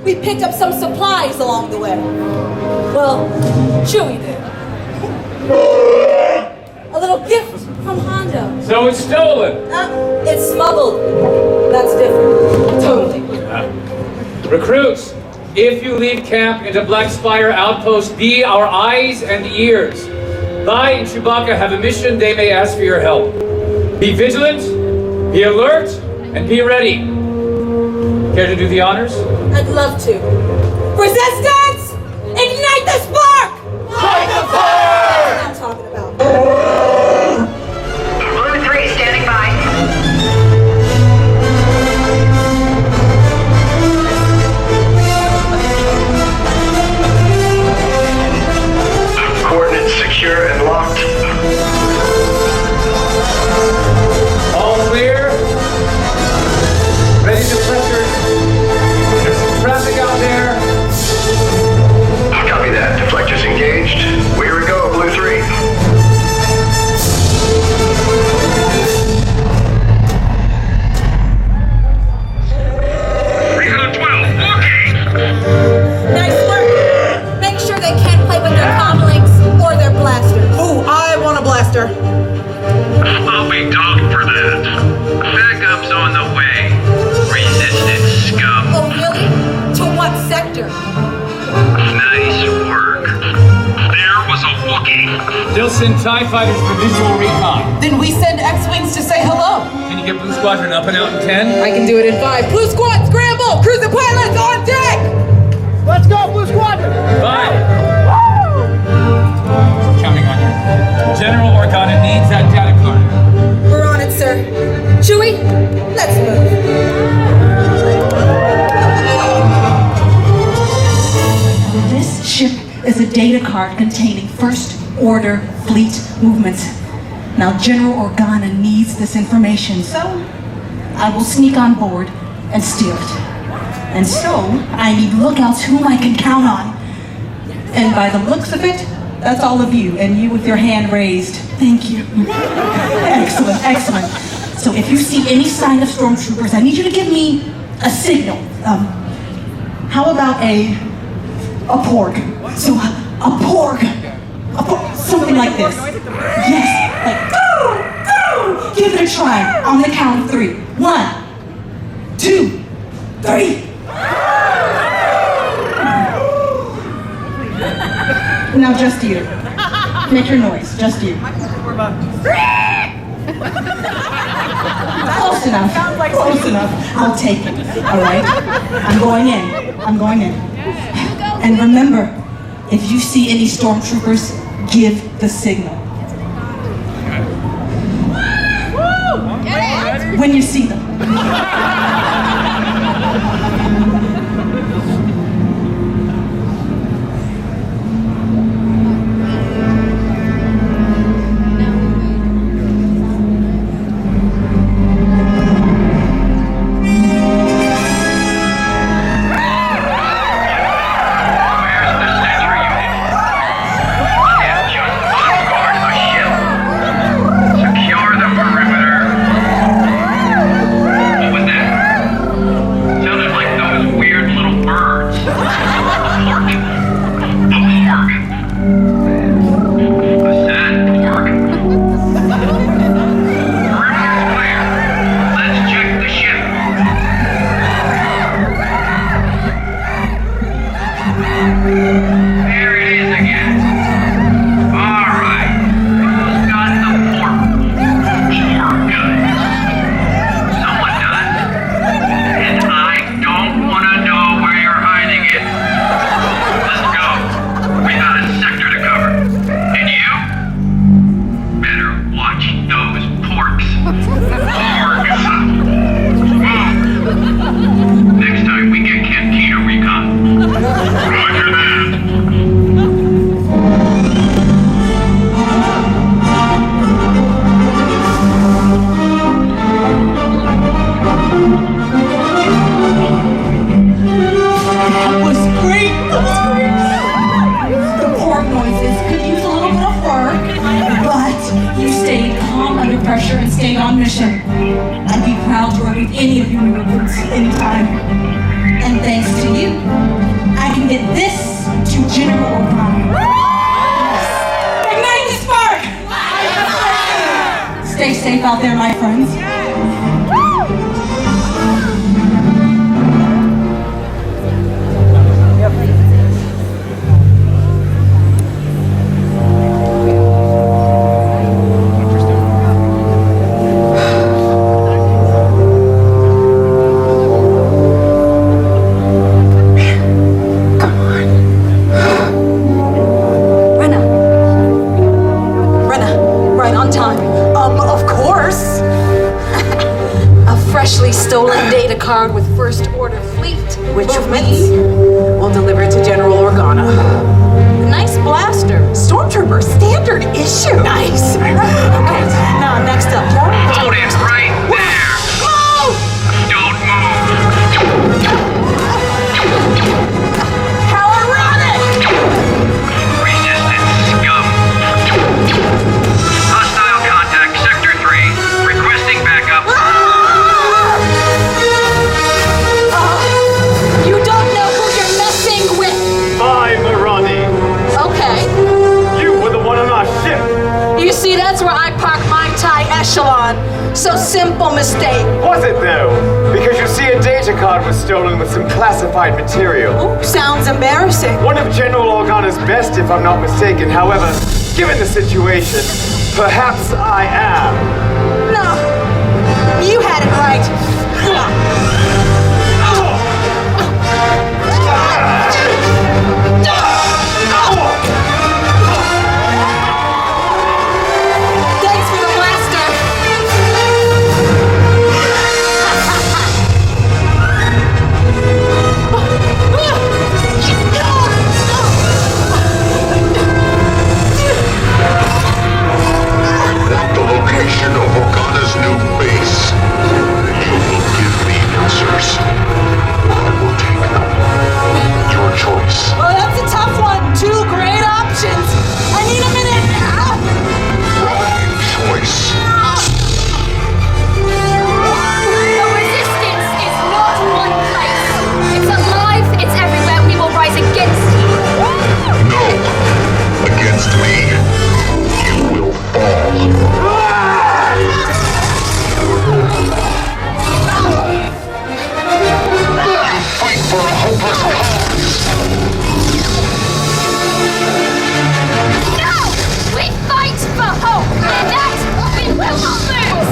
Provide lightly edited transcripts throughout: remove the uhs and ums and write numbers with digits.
We picked up some supplies along the way. Well, Chewie did. A little gift from Hondo. So it's stolen. It's smuggled. That's different. Totally. Recruits, if you leave camp into Black Spire Outpost, be our eyes and ears. I and Chewbacca have a mission. They may ask for your help. Be vigilant, be alert, and be ready. Care to do the honors? I'd love to. Resistance! Ignite the spark! Light the fire! That's what I'm talking about. Blue 3 standing by. Coordinates secure and locked. All clear? Ready to deflectors? There's some traffic out there. Copy that. Deflectors engaged. Here we go, Blue 3. Recon 12, okay. Nice work. Make sure they can't play with their comlinks or their blasters. Ooh, I want a blaster. I'll be dogged for that. Backup's on the way. Resistance scum. Oh, really? To what sector? Nice work. There was a Wookiee. They'll send TIE fighters for visual recon. Then we send X-Wings to say hello. Can you get Blue Squadron up and out in 10? I can do it in 5. Blue Squad, scramble! Cruising pilots on deck! Let's go, Blue Squadron! 5. Counting on you. General Organa needs that data card. We're on it, sir. Chewie, let's move. This ship is a data card containing First Order fleet movements. Now, General Organa needs this information, so I will sneak on board and steal it. And so, I need lookouts whom I can count on. And by the looks of it, that's all of you, and you with your hand raised. Thank you. Excellent, excellent. So if you see any sign of stormtroopers, I need you to give me a signal. How about a porg? So a porg. Something like this. Yes, like, give it a try on the count of 3. 1, 2, 3. Now just you. Make your noise, just you. Close enough, close enough. I'll take it, all right? I'm going in. And remember, if you see any stormtroopers, give the signal. When you see them. I'd be proud to work with any of you recruits anytime. And thanks to you, safe out there, my friends. Stolen data card with First Order Fleet, which we will deliver to General Organa. Nice blaster. Stormtrooper, standard issue. Nice. Okay, now next up. Hold it right there. Move! Don't move. How ironic! Resistance scum. Hostile contact, Sector 3. Requesting backup. You don't know who you're messing with. I'm Ronnie. Okay. You were the one on our ship. You see, that's where I park my TIE Echelon. So simple mistake. Was it though? Because you see, a data card was stolen with some classified material. Ooh, sounds embarrassing. One of General Organa's best, if I'm not mistaken. However, given the situation, perhaps I am. No, you had it right. Thanks for the blaster. The location of Organa's new base. You will give me answers. I will take them. Your choice. Well, that's a tough one. Two great options. I need a minute. Wrong choice. The resistance is not one place. It's alive, it's everywhere. We will rise against you. No. Against me, you will fall. You fight for a hopeless cause. No! We fight for hope, and that we will not lose.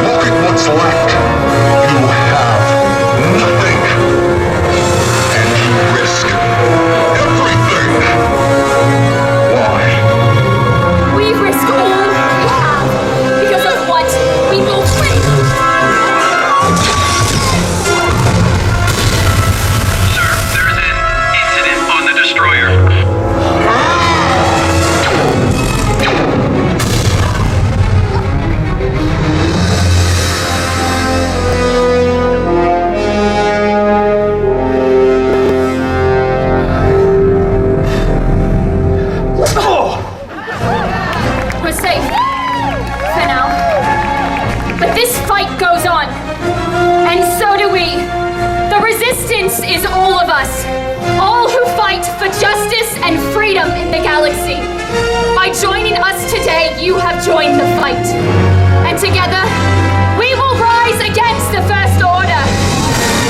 Look at what's left. You have nothing. And you risk everything. Why? We risk all we have because of what we will win. Sir, there is an incident on the destroyer. We're safe. For now. But this fight goes on. And so do we. The resistance is all of us. All who fight for justice and freedom in the galaxy. By joining us today, you have joined the fight. And together, we will rise against the First Order.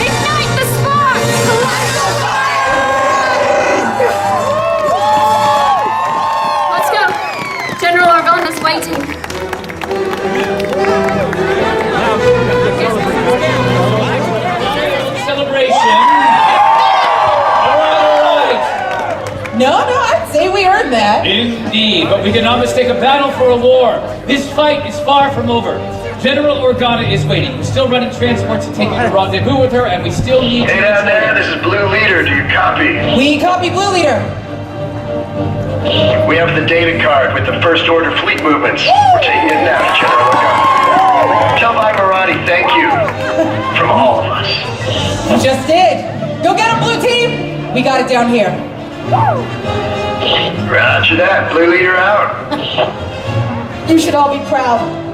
Ignite the spark! Light the fire! Let's go. General Organa's waiting. Celebration. All right. No, I'd say we earned that. Indeed, but we cannot mistake a battle for a war. This fight is far from over. General Organa is waiting. We're still running transports to take you to rendezvous with her, and we still need to... Hey down there, this is Blue Leader. Do you copy? We copy, Blue Leader. We have the data card with the First Order fleet movements. We're taking it now to General Organa. Tell Vimerati thank you. From all of us. You just did. Go get him, Blue Team. We got it down here. Roger that. Blue Leader out. You should all be proud.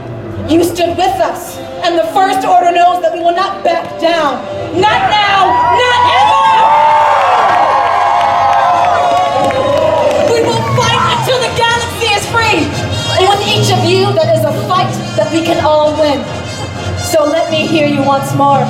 You stood with us, and the First Order knows that we will not back down. Not now, not ever! We will fight until the galaxy is free! And with each of you, that is a fight that we can all win. So let me hear you once more.